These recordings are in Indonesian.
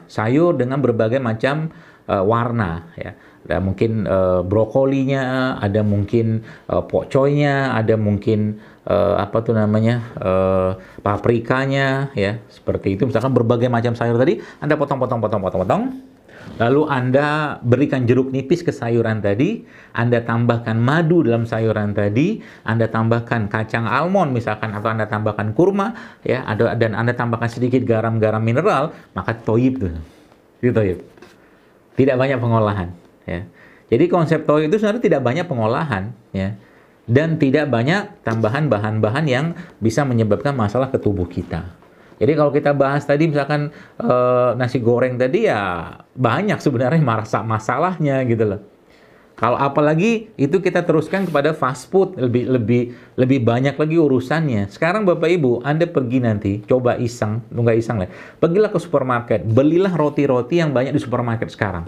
sayur dengan berbagai macam warna ya. Ada mungkin brokolinya, ada mungkin pokcoynya, ada mungkin apa tuh namanya paprikanya ya, seperti itu. Misalkan berbagai macam sayur tadi Anda potong, lalu Anda berikan jeruk nipis ke sayuran tadi, Anda tambahkan madu dalam sayuran tadi, Anda tambahkan kacang almond misalkan, atau Anda tambahkan kurma ya, dan Anda tambahkan sedikit garam-garam mineral, maka toyib tuh. Itu toyib. Tidak banyak pengolahan ya. Jadi konsep toyib itu sebenarnya tidak banyak pengolahan ya. Dan tidak banyak tambahan bahan-bahan yang bisa menyebabkan masalah ke tubuh kita. Jadi kalau kita bahas tadi misalkan nasi goreng tadi ya banyak sebenarnya masalahnya gitu loh. Kalau apalagi itu kita teruskan kepada fast food, lebih banyak lagi urusannya. Sekarang Bapak Ibu, Anda pergi nanti, coba iseng, nggak iseng lah. Pergilah ke supermarket, belilah roti-roti yang banyak di supermarket sekarang.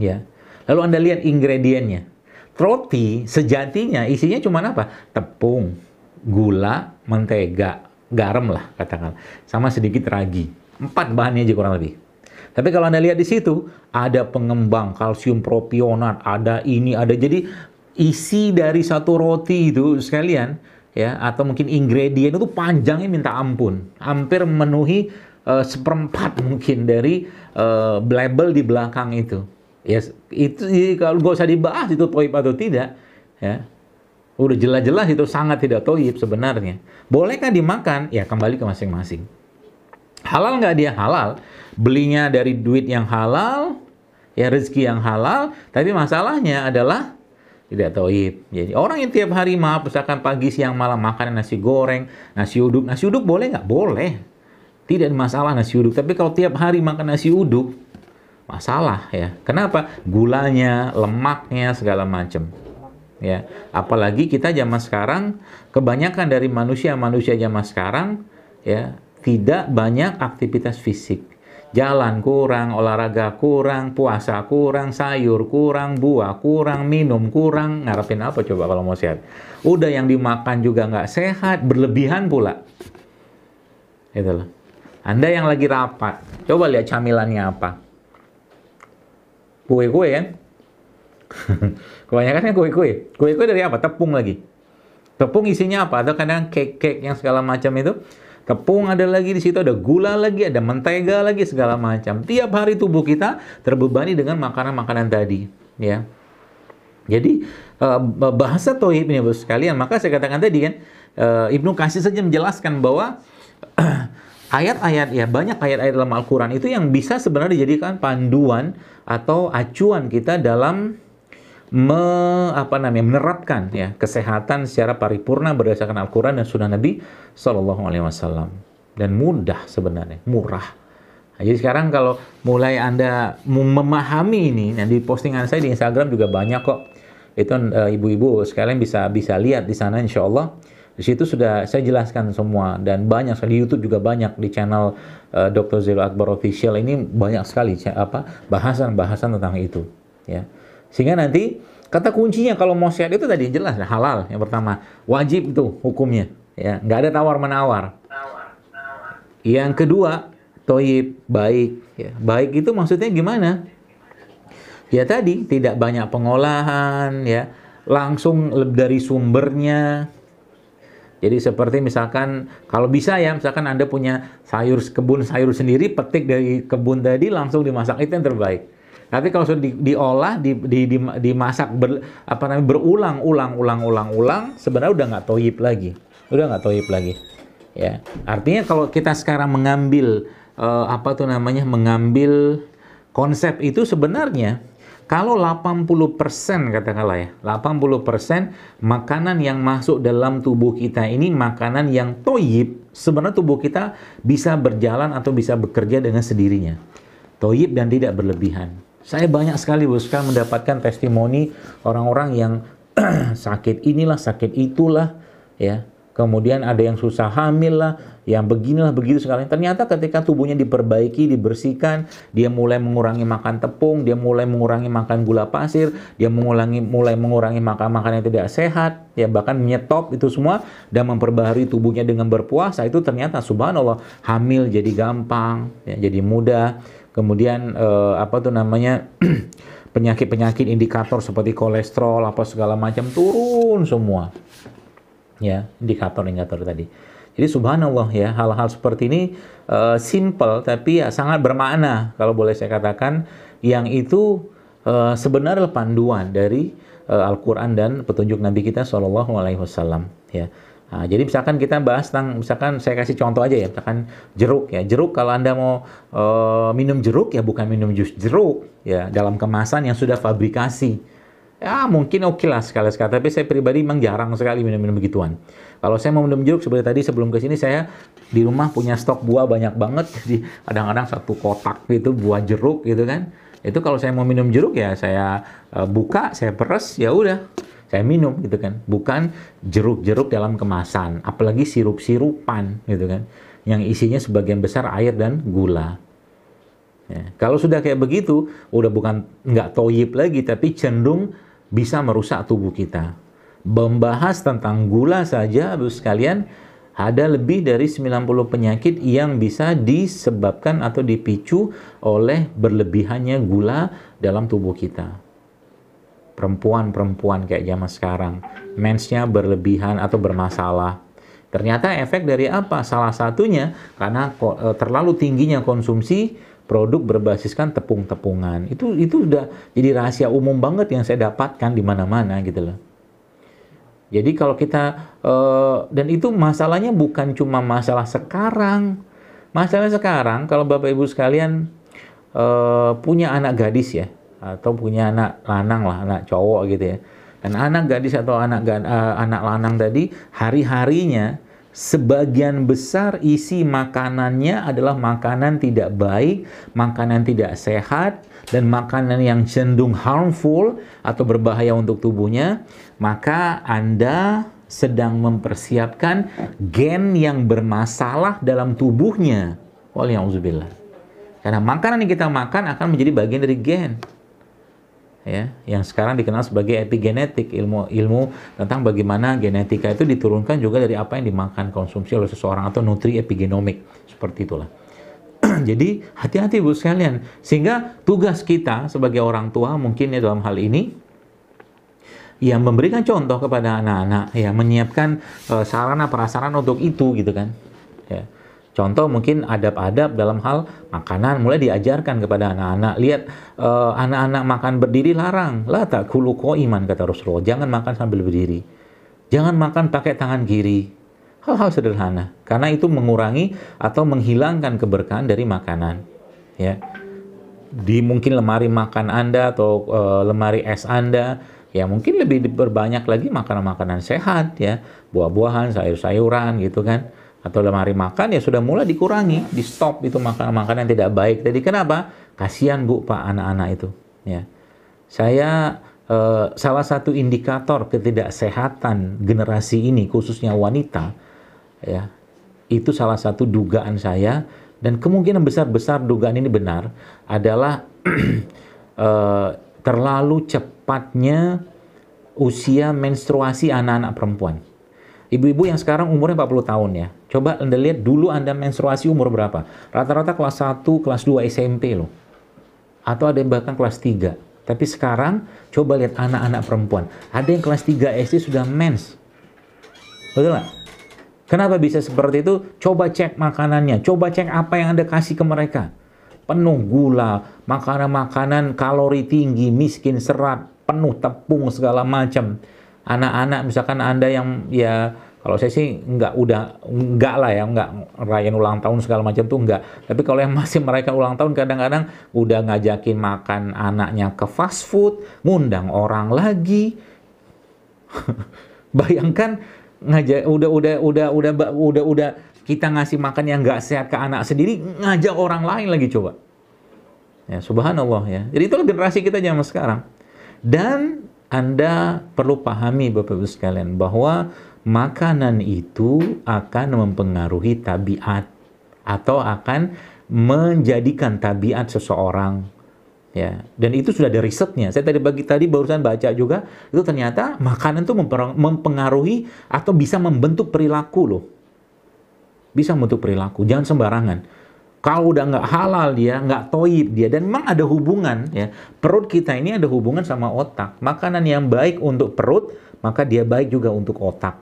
Ya. Lalu Anda lihat ingredientnya. Roti sejatinya isinya cuma apa? Tepung, gula, mentega, garam lah katakan, sama sedikit ragi. 4 bahannya aja kurang lebih. Tapi kalau Anda lihat di situ, ada pengembang kalsium propionat, ada ini, ada. Jadi isi dari satu roti itu sekalian, ya, atau mungkin ingredient itu panjangnya minta ampun. Hampir memenuhi seperempat mungkin dari label di belakang itu. Ya, itu kalau nggak usah dibahas itu toib atau tidak, ya. Udah jelas-jelas itu sangat tidak toib sebenarnya. Bolehkah dimakan? Ya kembali ke masing-masing. Halal nggak dia? Halal. Belinya dari duit yang halal, ya rezeki yang halal, tapi masalahnya adalah tidak toib. Jadi orang yang tiap hari misalkan pagi, siang, malam makan nasi goreng, nasi uduk boleh nggak? Boleh. Tidak masalah nasi uduk. Tapi kalau tiap hari makan nasi uduk, masalah ya. Kenapa? Gulanya, lemaknya, segala macam. Ya, apalagi kita zaman sekarang, kebanyakan dari manusia zaman sekarang ya tidak banyak aktivitas fisik. Jalan kurang, olahraga kurang, puasa kurang, sayur kurang, buah kurang, minum kurang. Ngarepin apa coba kalau mau sehat? Udah yang dimakan juga nggak sehat, berlebihan pula. Itu loh. Anda yang lagi rapat, coba lihat camilannya apa. Kue-kue kan? Kebanyakan kue-kue. Kue-kue dari apa? Tepung lagi. Tepung isinya apa? Atau kadang cake-cake yang segala macam itu. Tepung ada lagi di situ, ada gula lagi, ada mentega lagi, segala macam. Tiap hari tubuh kita terbebani dengan makanan-makanan tadi, ya. Jadi bahasa tohib ini Bapak sekalian, maka saya katakan tadi kan, Ibnu Katsir saja menjelaskan bahwa ayat-ayat ya, banyak ayat-ayat dalam Al-Qur'an itu yang bisa sebenarnya dijadikan panduan atau acuan kita dalam menerapkan ya kesehatan secara paripurna berdasarkan Al-Quran dan Sunnah Nabi Sallallahu Alaihi Wasallam. Dan mudah sebenarnya, murah. Nah, jadi sekarang kalau mulai Anda memahami ini, nah di postingan saya di Instagram juga banyak kok. Itu ibu-ibu sekalian bisa lihat di sana insya Allah. Di situ sudah saya jelaskan semua, dan banyak sekali di YouTube juga banyak, di channel Dr. Zailul Akbar Official ini banyak sekali bahasan-bahasan tentang itu ya. Sehingga nanti kata kuncinya kalau mau sehat itu tadi jelas halal yang pertama, wajib itu hukumnya ya, nggak ada tawar-menawar. Yang kedua toyib, baik ya. Baik itu maksudnya gimana? Ya tadi tidak banyak pengolahan ya, langsung dari sumbernya. Jadi seperti misalkan kalau bisa ya, misalkan Anda punya kebun sayur sendiri, petik dari kebun tadi langsung dimasak, itu yang terbaik. Tapi kalau sudah diolah, dimasak berulang-ulang, sebenarnya udah nggak toyib lagi, ya. Artinya kalau kita sekarang mengambil mengambil konsep itu sebenarnya, kalau 80% katakanlah ya, 80% makanan yang masuk dalam tubuh kita ini makanan yang toyib, sebenarnya tubuh kita bisa berjalan atau bisa bekerja dengan sendirinya. Toyib dan tidak berlebihan. Saya banyak sekali mendapatkan testimoni orang-orang yang sakit inilah, sakit itulah, ya. Kemudian ada yang susah hamil lah, yang beginilah, begitu sekali. Ternyata ketika tubuhnya diperbaiki, dibersihkan, dia mulai mengurangi makan tepung, dia mulai mengurangi makan gula pasir, dia mulai mengurangi makan makanan yang tidak sehat, ya bahkan menyetop itu semua dan memperbaharui tubuhnya dengan berpuasa, itu ternyata subhanallah hamil jadi gampang, ya, jadi mudah. kemudian apa tuh namanya penyakit-penyakit indikator seperti kolesterol apa segala macam turun semua. Ya, indikator-indikator tadi. Jadi subhanallah ya, hal-hal seperti ini simple tapi ya sangat bermakna kalau boleh saya katakan, yang itu sebenarnya panduan dari Al-Quran dan petunjuk Nabi kita Shallallahu Alaihi Wasallam. Ya. Nah, jadi misalkan kita bahas tentang, misalkan saya kasih contoh aja ya, misalkan jeruk ya. Jeruk, kalau Anda mau minum jeruk ya bukan minum jus jeruk ya, dalam kemasan yang sudah fabrikasi. Ya mungkin oke lah sekali-sekali, tapi saya pribadi memang jarang sekali minum-minum begituan. Kalau saya mau minum jeruk, seperti tadi sebelum ke sini saya di rumah punya stok buah banyak banget, jadi kadang-kadang satu kotak gitu buah jeruk gitu kan. Itu kalau saya mau minum jeruk ya saya buka, saya peres, ya udah saya minum gitu kan, bukan jeruk-jeruk dalam kemasan, apalagi sirup-sirupan gitu kan, yang isinya sebagian besar air dan gula. Ya, kalau sudah kayak begitu, udah bukan nggak toyib lagi, tapi cenderung bisa merusak tubuh kita. Membahas tentang gula saja, Bapak sekalian, ada lebih dari 90 penyakit yang bisa disebabkan atau dipicu oleh berlebihannya gula dalam tubuh kita. Perempuan-perempuan kayak zaman sekarang, mensnya berlebihan atau bermasalah. Ternyata efek dari apa? Salah satunya karena terlalu tingginya konsumsi produk berbasiskan tepung-tepungan. Itu udah jadi rahasia umum banget yang saya dapatkan di mana-mana gitu loh. Jadi kalau kita, dan itu masalahnya bukan cuma masalah sekarang. Masalah sekarang, kalau Bapak Ibu sekalian punya anak gadis ya, atau punya anak lanang lah, anak cowok gitu ya. Dan anak gadis atau anak lanang tadi, hari-harinya sebagian besar isi makanannya adalah makanan tidak baik, makanan tidak sehat, dan makanan yang cenderung harmful atau berbahaya untuk tubuhnya. Maka Anda sedang mempersiapkan gen yang bermasalah dalam tubuhnya. Waliyahzubillah. Karena makanan yang kita makan akan menjadi bagian dari gen. Ya, yang sekarang dikenal sebagai epigenetik, ilmu tentang bagaimana genetika itu diturunkan juga dari apa yang dimakan konsumsi oleh seseorang, atau nutri epigenomik, seperti itulah. Jadi hati-hati Bu sekalian, sehingga tugas kita sebagai orang tua mungkin ya dalam hal ini ya memberikan contoh kepada anak-anak, ya menyiapkan sarana prasarana untuk itu gitu kan. Ya. Contoh mungkin adab-adab dalam hal makanan mulai diajarkan kepada anak-anak. Lihat anak-anak makan berdiri larang. La ta'kulu qa'iman kata Rasulullah. Jangan makan sambil berdiri. Jangan makan pakai tangan kiri. Hal-hal sederhana. Karena itu mengurangi atau menghilangkan keberkahan dari makanan. Ya. Di mungkin lemari makan Anda atau lemari es Anda, ya mungkin lebih diperbanyak lagi makanan-makanan sehat ya. Buah-buahan, sayur-sayuran gitu kan. Atau lemari makan ya sudah mulai dikurangi, di stop itu makanan-makanan yang tidak baik. Jadi kenapa? Kasihan Bu Pak anak-anak itu. Ya, saya salah satu indikator ketidaksehatan generasi ini khususnya wanita, ya itu salah satu dugaan saya, dan kemungkinan besar dugaan ini benar adalah terlalu cepatnya usia menstruasi anak-anak perempuan. Ibu-ibu yang sekarang umurnya 40 tahun ya. Coba Anda lihat dulu Anda menstruasi umur berapa? Rata-rata kelas 1, kelas 2 SMP loh. Atau ada yang bahkan kelas 3. Tapi sekarang coba lihat anak-anak perempuan. Ada yang kelas 3 SD sudah mens. Betul nggak? Kenapa bisa seperti itu? Coba cek makanannya. Coba cek apa yang Anda kasih ke mereka. Penuh gula, makanan-makanan kalori tinggi, miskin serat, penuh tepung segala macam. Anak-anak misalkan Anda yang ya kalau saya sih enggak lah ya, enggak rayain ulang tahun segala macam tuh enggak. Tapi kalau yang masih merayakan ulang tahun kadang-kadang udah ngajakin makan anaknya ke fast food, ngundang orang lagi. Bayangkan udah kita ngasih makan yang enggak sehat ke anak sendiri, ngajak orang lain lagi coba. Ya, subhanallah ya. Jadi itulah generasi kita zaman sekarang. Dan Anda perlu pahami Bapak-Ibu sekalian bahwa makanan itu akan mempengaruhi tabiat atau akan menjadikan tabiat seseorang. Ya, dan itu sudah ada risetnya. Saya tadi barusan baca juga, itu ternyata makanan itu mempengaruhi atau bisa membentuk perilaku loh. Bisa membentuk perilaku, jangan sembarangan. Kalau udah nggak halal dia, nggak toib dia, dan memang ada hubungan ya. Perut kita ini ada hubungan sama otak. Makanan yang baik untuk perut, maka dia baik juga untuk otak.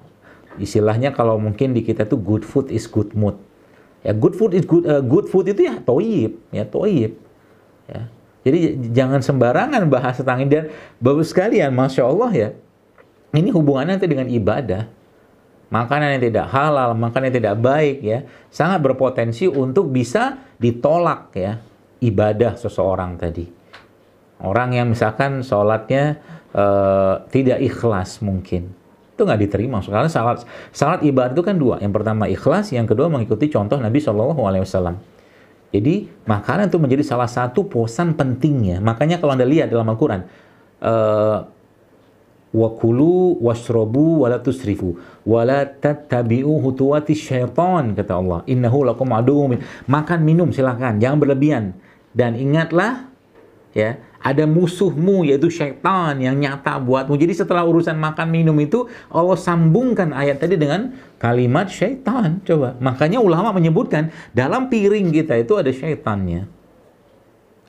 Istilahnya kalau mungkin di kita tuh good food is good mood. Ya good food is good food itu ya toib, ya toib. Ya. Jadi jangan sembarangan bahasa tentang ini. Dan Bapak sekalian, Masya Allah ya, ini hubungannya dengan ibadah. Makanan yang tidak halal, makanan yang tidak baik ya, sangat berpotensi untuk bisa ditolak ya, ibadah seseorang tadi. Orang yang misalkan sholatnya tidak ikhlas mungkin, itu nggak diterima. Karena salat ibadah itu kan dua. Yang pertama ikhlas, yang kedua mengikuti contoh Nabi SAW. Jadi makanan itu menjadi salah satu posan pentingnya. Makanya kalau Anda lihat dalam Al-Quran, wa kulu washrabu wala tusrifu wala tattabi'u khutuwati syaitan, kata Allah, innahu lakum aduwwun. Makan minum silakan, jangan berlebihan, dan ingatlah ya, ada musuhmu yaitu syaitan yang nyata buatmu. Jadi setelah urusan makan minum itu Allah sambungkan ayat tadi dengan kalimat syaitan. Coba, makanya ulama menyebutkan dalam piring kita itu ada syaitannya.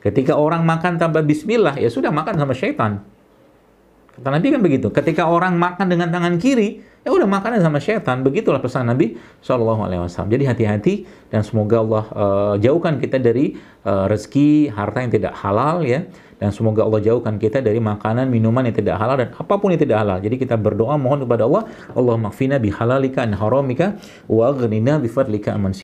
Ketika orang makan tanpa bismillah, ya sudah makan sama syaitan. Kata Nabi kan begitu. Ketika orang makan dengan tangan kiri, ya udah makannya sama syaitan. Begitulah pesan Nabi SAW. Jadi hati-hati, dan semoga Allah jauhkan kita dari rezeki harta yang tidak halal ya. Dan semoga Allah jauhkan kita dari makanan, minuman yang tidak halal, dan apapun yang tidak halal. Jadi kita berdoa mohon kepada Allah, Allahumma kfina bihalalika an haramika wa aghnina bifadlika amman